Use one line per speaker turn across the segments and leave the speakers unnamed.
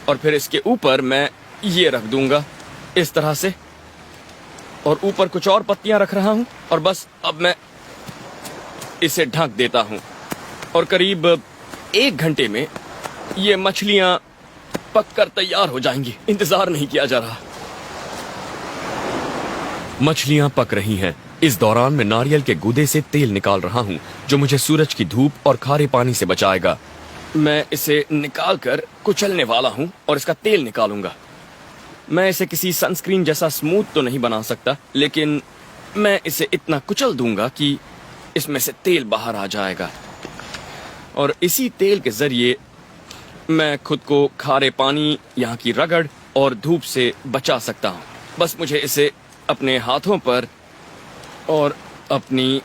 और फिर इसके ऊपर मैं ये रख दूंगा इस तरह से, और ऊपर कुछ और पत्तियां रख रहा हूं, और बस अब मैं इसे ढक देता हूं, और करीब 1 घंटे में ये मछलियां पककर तैयार हो जाएंगी। इंतजार नहीं किया जा रहा।
मछलियां पक रही हैं। इस दौरान मैं नारियल के गूदे से तेल निकाल रहा हूं, जो मुझे सूरज की धूप और खारे पानी से बचाएगा।
मैं इसे निकाल कर कुचलने वाला हूं और इसका तेल निकालूंगा। मैं इसे किसी सनस्क्रीन जैसा स्मूथ तो नहीं बना सकता, लेकिन मैं इसे इतना कुचल दूंगा कि इसमें से तेल बाहर आ जाएगा, और इसी तेल के जरिए मैं खुद को खारे पानी, यहाँ की रगड़ और धूप से बचा सकता हूँ। बस मुझे इसे अपने हाथों पर और अपनी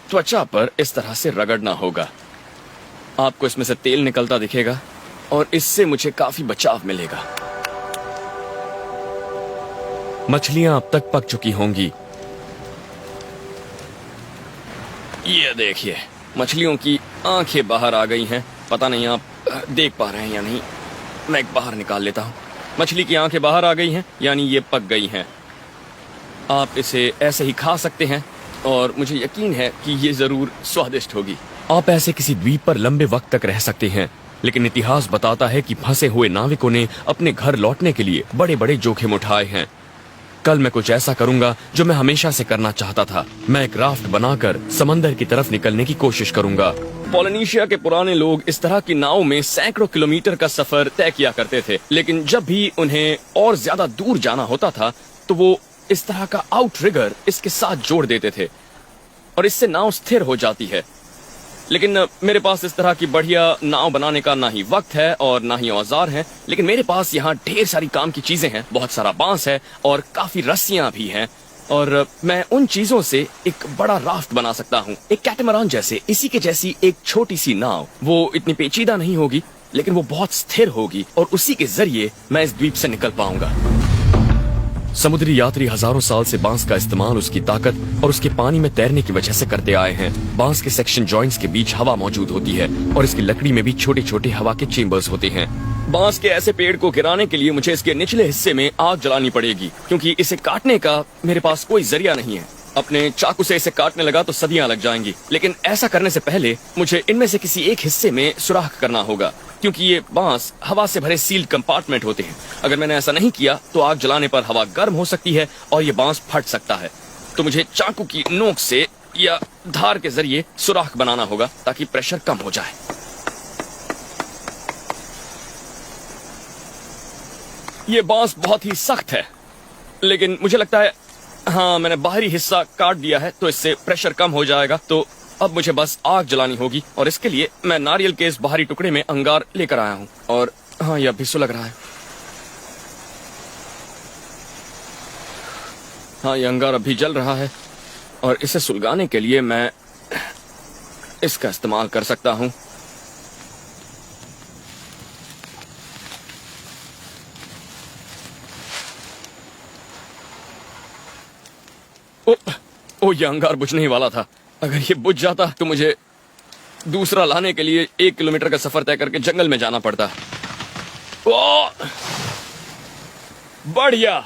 त्वचा पर इस तरह से रगड़ना होगा। आपको इसमें से तेल निकलता दिखेगा और इससे मुझे काफी बचाव मिलेगा।
मछलियां अब तक पक चुकी होंगी।
ये देखिए, मछलियों की आंखें बाहर आ गई हैं। पता नहीं आप देख पा रहे हैं या नहीं। मैं एक बाहर निकाल लेता हूँ। मछली की आंखें बाहर आ गई हैं, यानी ये पक गई हैं। आप इसे ऐसे ही खा सकते हैं और मुझे यकीन है कि ये जरूर स्वादिष्ट होगी।
आप ऐसे किसी द्वीप पर लंबे वक्त तक रह सकते हैं, लेकिन इतिहास बताता है कि फंसे हुए नाविकों ने अपने घर लौटने के लिए बड़े बड़े जोखिम उठाए हैं। कल मैं कुछ ऐसा करूंगा जो मैं हमेशा से करना चाहता था। मैं एक राफ्ट बनाकर समंदर की तरफ निकलने की कोशिश करूंगा।
पोलिनेशिया के पुराने लोग इस तरह की नाव में सैकड़ों किलोमीटर का सफर तय किया करते थे, लेकिन जब भी उन्हें और ज्यादा दूर जाना होता था तो वो इस तरह का आउटरिगर इसके साथ जोड़ देते थे, और इससे नाव स्थिर हो जाती है। लेकिन मेरे पास इस तरह की बढ़िया नाव बनाने का ना ही वक्त है और ना ही औजार हैं, लेकिन मेरे पास यहाँ ढेर सारी काम की चीजें हैं। बहुत सारा बांस है और काफी रस्सियां भी हैं, और मैं उन चीजों से एक बड़ा राफ्ट बना सकता हूँ, एक कैटमरान जैसे। इसी के जैसी एक छोटी सी नाव। वो इतनी पेचीदा नहीं होगी, लेकिन वो बहुत स्थिर होगी, और उसी के जरिए मैं इस द्वीप से निकल पाऊंगा।
समुद्री यात्री हजारों साल से बांस का इस्तेमाल उसकी ताकत और उसके पानी में तैरने की वजह से करते आए हैं। बांस के सेक्शन जॉइंट्स के बीच हवा मौजूद होती है, और इसकी लकड़ी में भी छोटे छोटे हवा के चेम्बर्स होते हैं।
बांस के ऐसे पेड़ को गिराने के लिए मुझे इसके निचले हिस्से में आग जलानी पड़ेगी, क्योंकि इसे काटने का मेरे पास कोई जरिया नहीं है। अपने चाकू से इसे काटने लगा तो सदियां लग जाएंगी, लेकिन ऐसा करने से पहले मुझे इनमें से किसी एक हिस्से में सुराख करना होगा, क्योंकि ये बांस हवा से भरे सील्ड कंपार्टमेंट होते हैं। अगर मैंने ऐसा नहीं किया तो आग जलाने पर हवा गर्म हो सकती है और ये बांस फट सकता है। तो मुझे चाकू की नोक से या धार के जरिए सुराख बनाना होगा ताकि प्रेशर कम हो जाए। ये बांस बहुत ही सख्त है, लेकिन मुझे लगता है हाँ, मैंने बाहरी हिस्सा काट दिया है तो इससे प्रेशर कम हो जाएगा। तो अब मुझे बस आग जलानी होगी, और इसके लिए मैं नारियल के इस बाहरी टुकड़े में अंगार लेकर आया हूँ। और हाँ, यह भी सुलग रहा है। हाँ, यह अंगार अभी जल रहा है, और इसे सुलगाने के लिए मैं इसका इस्तेमाल कर सकता हूँ। ओ, यह अंगार बुझने ही वाला था। अगर ये बुझ जाता तो मुझे दूसरा लाने के लिए 1 किलोमीटर का सफर तय करके जंगल में जाना पड़ता। ओ, बढ़िया।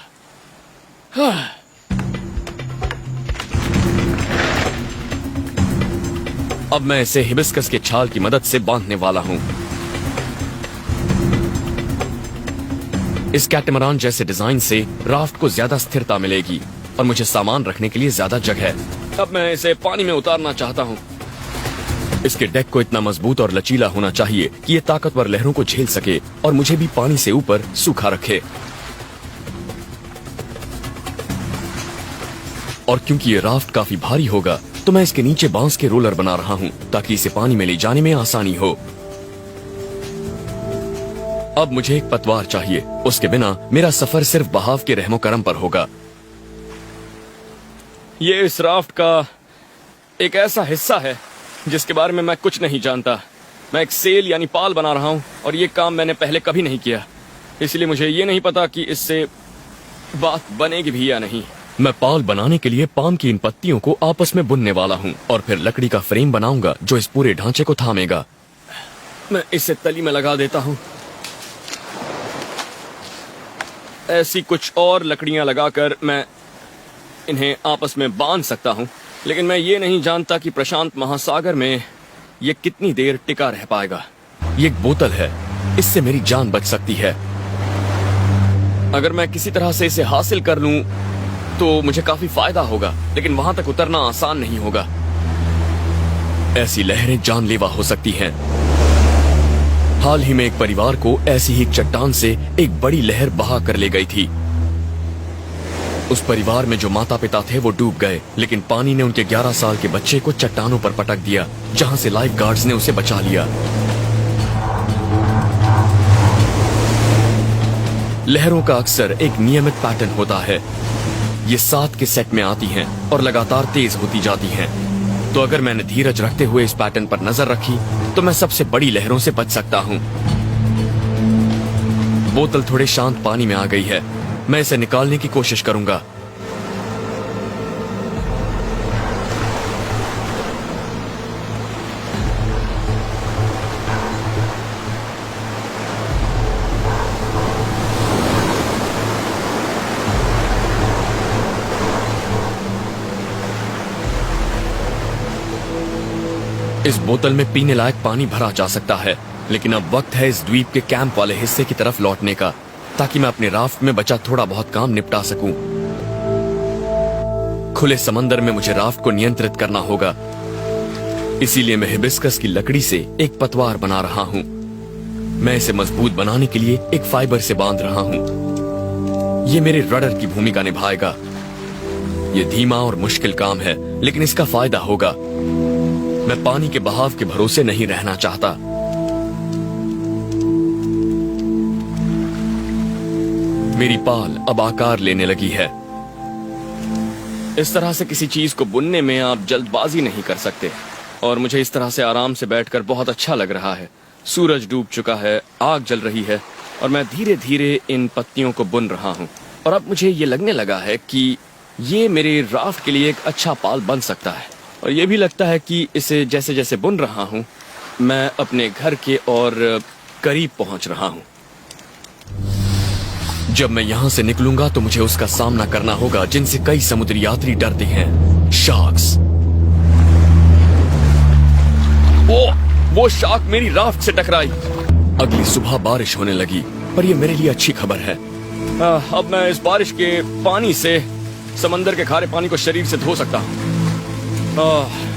अब मैं इसे हिबिस्कस के छाल की मदद से बांधने वाला हूँ। इस कैटमरान जैसे डिजाइन से राफ्ट को ज्यादा स्थिरता मिलेगी और मुझे सामान रखने के लिए ज्यादा जगह।
अब मैं इसे पानी में उतारना चाहता हूँ।
इसके डेक को इतना मजबूत और लचीला होना चाहिए कि ये ताकतवर लहरों को झेल सके और मुझे भी पानी से ऊपर सूखा रखे। और क्योंकि ये राफ्ट काफी भारी होगा तो मैं इसके नीचे बांस के रोलर बना रहा हूँ ताकि इसे पानी में ले जाने में आसानी हो। अब मुझे एक पतवार चाहिए, उसके बिना मेरा सफर सिर्फ बहाव के रहमो करम पर होगा।
ये इस राफ्ट का एक ऐसा हिस्सा है जिसके बारे में मैं कुछ नहीं जानता। मैं एक सेल यानी पाल बना रहा हूँ, और ये काम मैंने पहले कभी नहीं किया, इसलिए मुझे ये नहीं पता कि इससे बात बनेगी भी या नहीं।
मैं पाल बनाने के लिए पाम की इन पत्तियों को आपस में बुनने वाला हूँ और फिर लकड़ी का फ्रेम बनाऊंगा जो इस पूरे ढांचे को थामेगा।
मैं इसे तली में लगा देता हूँ। ऐसी कुछ और लकड़ियां लगाकर मैं इन्हें आपस में बांध सकता हूं, लेकिन मैं ये नहीं जानता कि प्रशांत महासागर में ये कितनी देर टिका रह पाएगा।
ये एक बोतल है, इससे मेरी जान बच सकती है।
अगर मैं किसी तरह से इसे हासिल कर लूं तो मुझे काफी फायदा होगा, लेकिन वहां तक उतरना आसान नहीं होगा।
ऐसी लहरें जानलेवा हो सकती हैं। हाल ही में एक परिवार को ऐसी ही एक चट्टान से एक बड़ी लहर बहा कर ले गई थी। उस परिवार में जो माता पिता थे वो डूब गए, लेकिन पानी ने उनके 11 साल के बच्चे को चट्टानों पर पटक दिया, जहां से लाइफ गार्ड्स ने उसे बचा लिया। लहरों का अक्सर एक नियमित पैटर्न होता है। ये 7 के सेट में आती हैं और लगातार तेज होती जाती हैं। तो अगर मैंने धीरज रखते हुए इस पैटर्न पर नजर रखी तो मैं सबसे बड़ी लहरों से बच सकता हूं। बोतल थोड़े शांत पानी में आ गई है। मैं इसे निकालने की कोशिश करूंगा। इस बोतल में पीने लायक पानी भरा जा सकता है, लेकिन अब वक्त है इस द्वीप के कैंप वाले हिस्से की तरफ लौटने का, ताकि मैं अपने राफ्ट में बचा थोड़ा बहुत काम निपटा सकूं। खुले समंदर में मुझे राफ्ट को नियंत्रित करना होगा, इसीलिए मैं हिबिस्कस की लकड़ी से एक पतवार बना रहा हूं। मैं इसे मजबूत बनाने के लिए एक फाइबर से बांध रहा हूं। ये मेरे रडर की भूमिका निभाएगा। ये धीमा और मुश्किल काम है, लेकिन इसका फायदा होगा। मैं पानी के बहाव के भरोसे नहीं रहना चाहता। मेरी पाल अब आकार लेने लगी है।
इस तरह से किसी चीज को बुनने में आप जल्दबाजी नहीं कर सकते, और मुझे इस तरह से आराम से बैठकर बहुत अच्छा लग रहा है। सूरज डूब चुका है, आग जल रही है, और मैं धीरे धीरे इन पत्तियों को बुन रहा हूं। और अब मुझे ये लगने लगा है कि ये मेरे राफ्ट के लिए एक अच्छा पाल बन सकता है। और ये भी लगता है कि इसे जैसे जैसे बुन रहा हूं, मैं अपने घर के और करीब पहुंच रहा हूं।
जब मैं यहां से निकलूंगा तो मुझे उसका सामना करना होगा जिनसे कई समुद्री यात्री डरते हैं, शार्क्स।
वो शार्क मेरी राफ्ट से टकराई।
अगली सुबह बारिश होने लगी, पर यह मेरे लिए अच्छी खबर है।
अब मैं इस बारिश के पानी से समंदर के खारे पानी को शरीर से धो सकता हूं।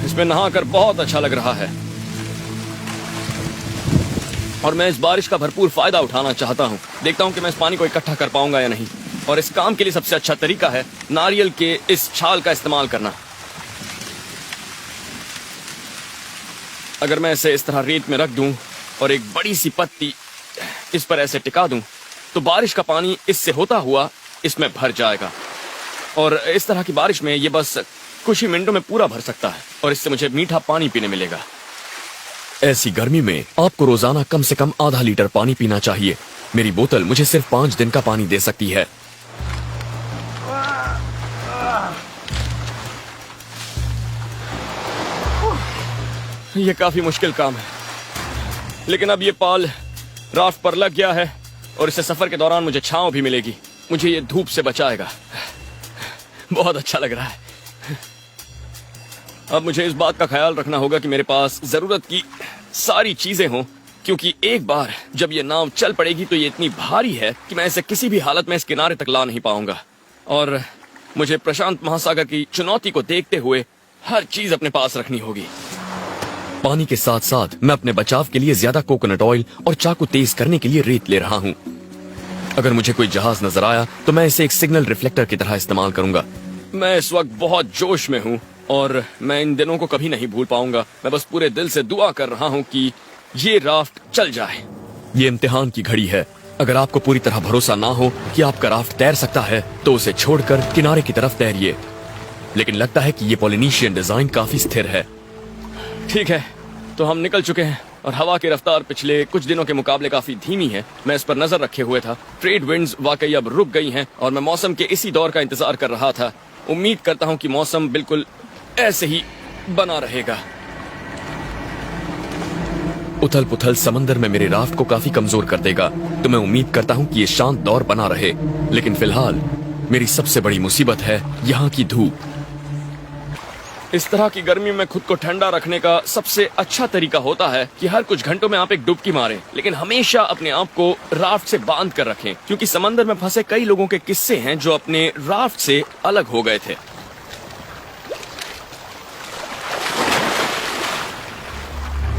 इसमें नहाकर बहुत अच्छा लग रहा है, और मैं इस बारिश का भरपूर फायदा उठाना चाहता हूं। देखता हूं कि मैं इस पानी को इकट्ठा कर पाऊंगा या नहीं, और इस काम के लिए सबसे अच्छा तरीका है नारियल के इस छाल का इस्तेमाल करना। अगर मैं इसे इस तरह रेत में रख दूं और एक बड़ी सी पत्ती इस पर ऐसे टिका दूं, तो बारिश का पानी इससे होता हुआ इसमें भर जाएगा, और इस तरह की बारिश में ये बस कुछ ही मिनटों में पूरा भर सकता है, और इससे मुझे मीठा पानी पीने मिलेगा।
ऐसी गर्मी में आपको रोजाना कम से कम आधा लीटर पानी पीना चाहिए। मेरी बोतल मुझे सिर्फ 5 दिन का पानी दे सकती है।
यह काफी मुश्किल काम है, लेकिन अब ये पाल राफ्ट पर लग गया है, और इससे सफर के दौरान मुझे छांव भी मिलेगी। मुझे ये धूप से बचाएगा। बहुत अच्छा लग रहा है। अब मुझे इस बात का ख्याल रखना होगा कि मेरे पास जरूरत की सारी चीजें हों, क्योंकि एक बार जब ये नाव चल पड़ेगी तो ये इतनी भारी है कि मैं इसे किसी भी हालत में इस किनारे तक ला नहीं पाऊंगा। और मुझे प्रशांत महासागर की चुनौती को देखते हुए हर चीज अपने पास रखनी होगी।
पानी के साथ साथ मैं अपने बचाव के लिए ज्यादा कोकोनट ऑयल और चाकू तेज करने के लिए रेत ले रहा हूँ। अगर मुझे कोई जहाज नजर आया तो मैं इसे एक सिग्नल रिफ्लेक्टर की तरह इस्तेमाल करूंगा।
मैं इस वक्त बहुत जोश में हूँ, और मैं इन दिनों को कभी नहीं भूल पाऊंगा। मैं बस पूरे दिल से दुआ कर रहा हूँ कि ये राफ्ट चल जाए।
ये इम्तिहान की घड़ी है। अगर आपको पूरी तरह भरोसा ना हो कि आपका राफ्ट तैर सकता है तो उसे छोड़कर किनारे की तरफ तैरिए। लेकिन लगता है कि ये पॉलिनेशियन डिजाइन काफी स्थिर है।
ठीक है, तो हम निकल चुके हैं, और हवा की रफ्तार पिछले कुछ दिनों के मुकाबले काफी धीमी है। मैं इस पर नजर रखे हुए था। ट्रेड विंड्स वाकई अब रुक गई हैं, और मैं मौसम के इसी दौर का इंतजार कर रहा था। उम्मीद करता हूँ कि मौसम बिल्कुल ऐसे ही बना रहेगा।
उथल पुथल समंदर में मेरे राफ्ट को काफी कमजोर कर देगा, तो मैं उम्मीद करता हूँ कि ये शांत दौर बना रहे। लेकिन फिलहाल मेरी सबसे बड़ी मुसीबत है यहाँ की धूप।
इस तरह की गर्मी में खुद को ठंडा रखने का सबसे अच्छा तरीका होता है कि हर कुछ घंटों में आप एक डुबकी मारें, लेकिन हमेशा अपने आप को राफ्ट से बांध कर रखें, क्योंकि समंदर में फंसे कई लोगों के किस्से हैं जो अपने राफ्ट से अलग हो गए थे।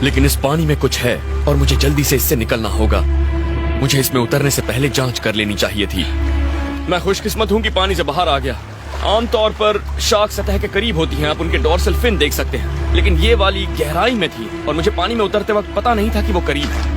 लेकिन इस पानी में कुछ है और मुझे जल्दी से इससे निकलना होगा। मुझे इसमें उतरने से पहले जांच कर लेनी चाहिए थी।
मैं खुशकिस्मत हूँ कि पानी से बाहर आ गया। आमतौर पर शार्क सतह के करीब होती हैं, आप उनके डोर्सल फिन देख सकते हैं, लेकिन ये वाली गहराई में थी और मुझे पानी में उतरते वक्त पता नहीं था कि वो करीब है।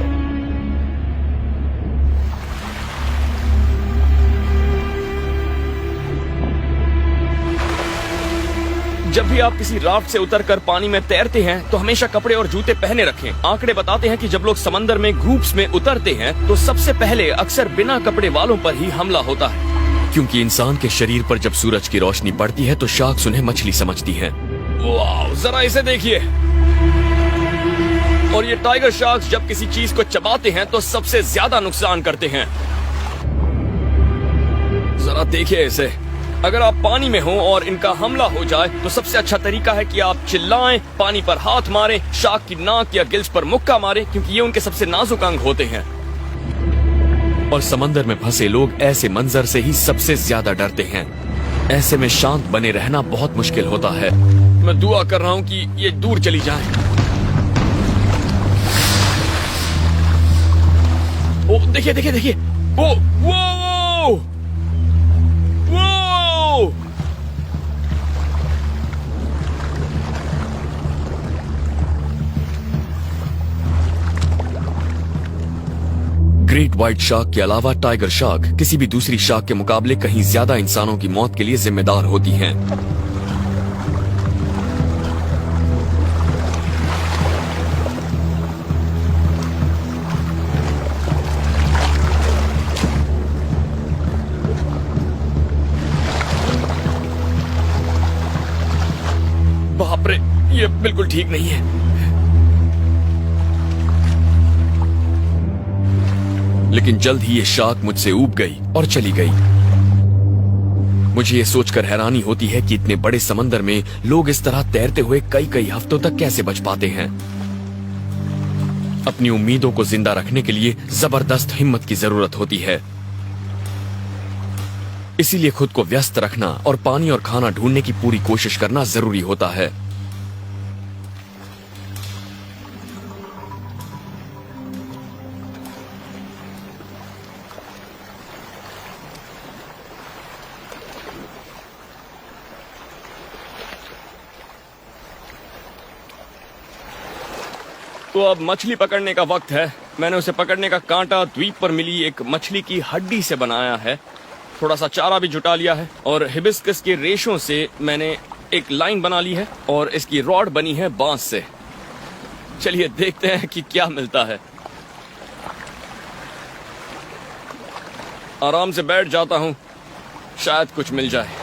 जब भी आप किसी राफ्ट से उतरकर पानी में तैरते हैं तो हमेशा कपड़े और जूते पहने रखें। आंकड़े बताते हैं कि जब लोग समंदर में ग्रुप्स में उतरते हैं तो सबसे पहले अक्सर बिना कपड़े वालों पर ही हमला होता है,
क्योंकि इंसान के शरीर पर जब सूरज की रोशनी पड़ती है तो शार्क्स उन्हें मछली समझती हैं।
वाह, जरा इसे देखिए। और ये टाइगर शार्क्स जब किसी चीज को चबाते हैं तो सबसे ज्यादा नुकसान करते हैं। जरा देखिए इसे। अगर आप पानी में हो और इनका हमला हो जाए तो सबसे अच्छा तरीका है कि आप चिल्लाएं, पानी पर हाथ मारें, शार्क की नाक या गिल्स पर मुक्का मारें, क्योंकि ये उनके सबसे नाजुक अंग होते हैं।
और समंदर में फंसे लोग ऐसे मंजर से ही सबसे ज्यादा डरते हैं। ऐसे में शांत बने रहना बहुत मुश्किल होता है।
मैं दुआ कर रहा हूँ कि ये दूर चली जाएं। ओ देखिए देखिए देखिए, वो वो वो
ग्रेट व्हाइट शार्क के अलावा टाइगर शार्क किसी भी दूसरी शार्क के मुकाबले कहीं ज्यादा इंसानों की मौत के लिए जिम्मेदार होती हैं।
बाप रे, ये बिल्कुल ठीक नहीं है।
लेकिन जल्द ही ये शार्क मुझसे ऊब गई और चली गई। मुझे ये सोचकर हैरानी होती है कि इतने बड़े समंदर में लोग इस तरह तैरते हुए कई कई हफ्तों तक कैसे बच पाते हैं। अपनी उम्मीदों को जिंदा रखने के लिए जबरदस्त हिम्मत की जरूरत होती है। इसीलिए खुद को व्यस्त रखना और पानी और खाना ढूंढने की पूरी कोशिश करना जरूरी होता है।
तो अब मछली पकड़ने का वक्त है। मैंने उसे पकड़ने का कांटा द्वीप पर मिली एक मछली की हड्डी से बनाया है। थोड़ा सा चारा भी जुटा लिया है और हिबिस्कस के रेशों से मैंने एक लाइन बना ली है और इसकी रॉड बनी है बांस से। चलिए देखते हैं कि क्या मिलता है। आराम से बैठ जाता हूँ, शायद कुछ मिल जाए।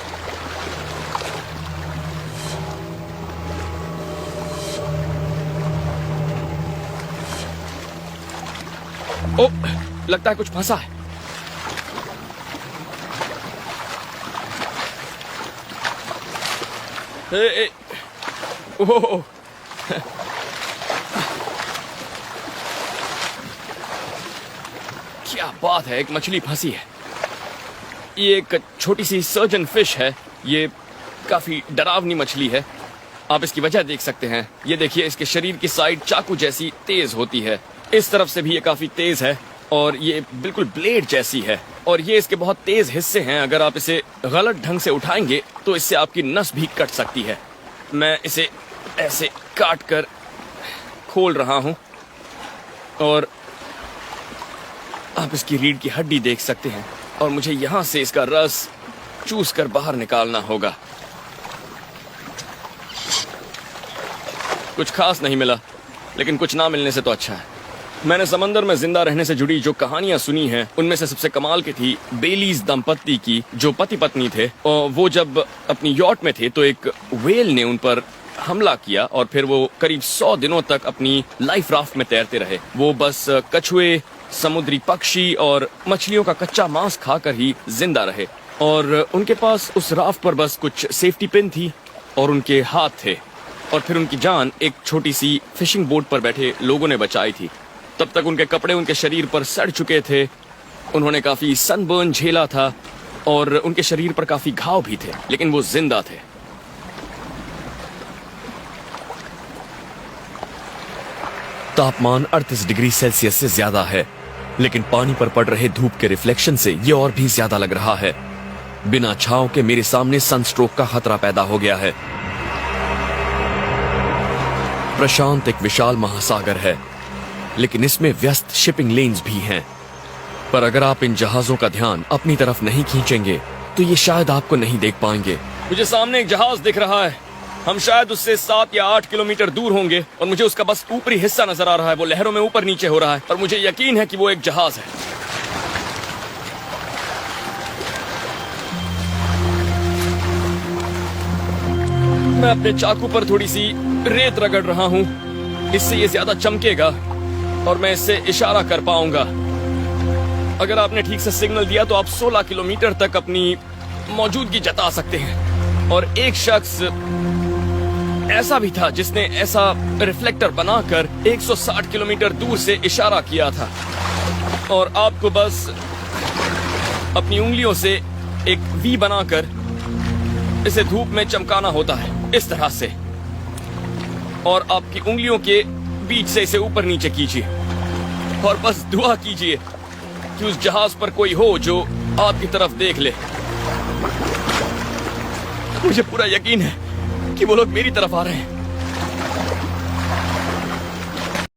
ओ, लगता है कुछ फंसा है। ए, ओह, क्या बात है, एक मछली फंसी है। ये एक छोटी सी सर्जन फिश है। ये काफी डरावनी मछली है। आप इसकी वजह देख सकते हैं। ये देखिए, इसके शरीर की साइड चाकू जैसी तेज होती है। इस तरफ से भी ये काफी तेज है और ये बिल्कुल ब्लेड जैसी है। और ये इसके बहुत तेज हिस्से हैं। अगर आप इसे गलत ढंग से उठाएंगे तो इससे आपकी नस भी कट सकती है। मैं इसे ऐसे काट कर खोल रहा हूं और आप इसकी रीढ़ की हड्डी देख सकते हैं और मुझे यहां से इसका रस चूस कर बाहर निकालना होगा। कुछ खास नहीं मिला, लेकिन कुछ ना मिलने से तो अच्छा है। मैंने समंदर में जिंदा रहने से जुड़ी जो कहानियां सुनी हैं, उनमें से सबसे कमाल की थी बेलीज दंपत्ति की, जो पति पत्नी थे। और वो जब अपनी यॉट में थे तो एक व्हेल ने उन पर हमला किया और फिर वो करीब 100 दिनों तक अपनी लाइफ राफ्ट में तैरते रहे। वो बस कछुए, समुद्री पक्षी और मछलियों का कच्चा मांस खाकर ही जिंदा रहे और उनके पास उस राफ्ट पर बस कुछ सेफ्टी पिन थी और उनके हाथ थे और फिर उनकी जान एक छोटी सी फिशिंग बोट पर बैठे लोगों ने बचाई थी। तब तक उनके कपड़े उनके शरीर पर सड़ चुके थे, उन्होंने काफी सनबर्न झेला था और उनके शरीर पर काफी घाव भी थे, लेकिन वो जिंदा थे।
तापमान 38 डिग्री सेल्सियस से ज्यादा है, लेकिन पानी पर पड़ रहे धूप के रिफ्लेक्शन से ये और भी ज्यादा लग रहा है। बिना छांव के मेरे सामने सनस्ट्रोक का खतरा पैदा हो गया है। प्रशांत एक विशाल महासागर है, लेकिन इसमें व्यस्त शिपिंग लेन्स भी हैं। पर अगर आप इन जहाजों का ध्यान अपनी तरफ नहीं खींचेंगे तो ये शायद आपको नहीं देख पाएंगे।
मुझे सामने एक जहाज दिख रहा है। हम शायद उससे 7 या 8 किलोमीटर दूर होंगे और मुझे उसका बस ऊपरी हिस्सा नजर आ रहा है। वो लहरों में ऊपर नीचे हो रहा है और मुझे यकीन है कि वो एक जहाज है। मैं अपने चाकू पर थोड़ी सी रेत रगड़ रहा हूँ, इससे ये ज्यादा चमकेगा और मैं इससे इशारा कर पाऊंगा। अगर आपने ठीक से सिग्नल दिया तो आप 16 किलोमीटर तक अपनी मौजूदगी जता सकते हैं। और एक शख्स ऐसा भी था जिसने ऐसा रिफ्लेक्टर बनाकर 160 किलोमीटर दूर से इशारा किया था और आपको बस अपनी उंगलियों से एक वी बनाकर इसे धूप में चमकाना होता है, इस तरह से, और आपकी उंगलियों के बीच से इसे ऊपर नीचे कीजिए और बस दुआ कीजिए कि उस जहाज पर कोई हो जो आपकी तरफ देख ले। मुझे पूरा यकीन है कि वो लोग मेरी तरफ आ रहे हैं।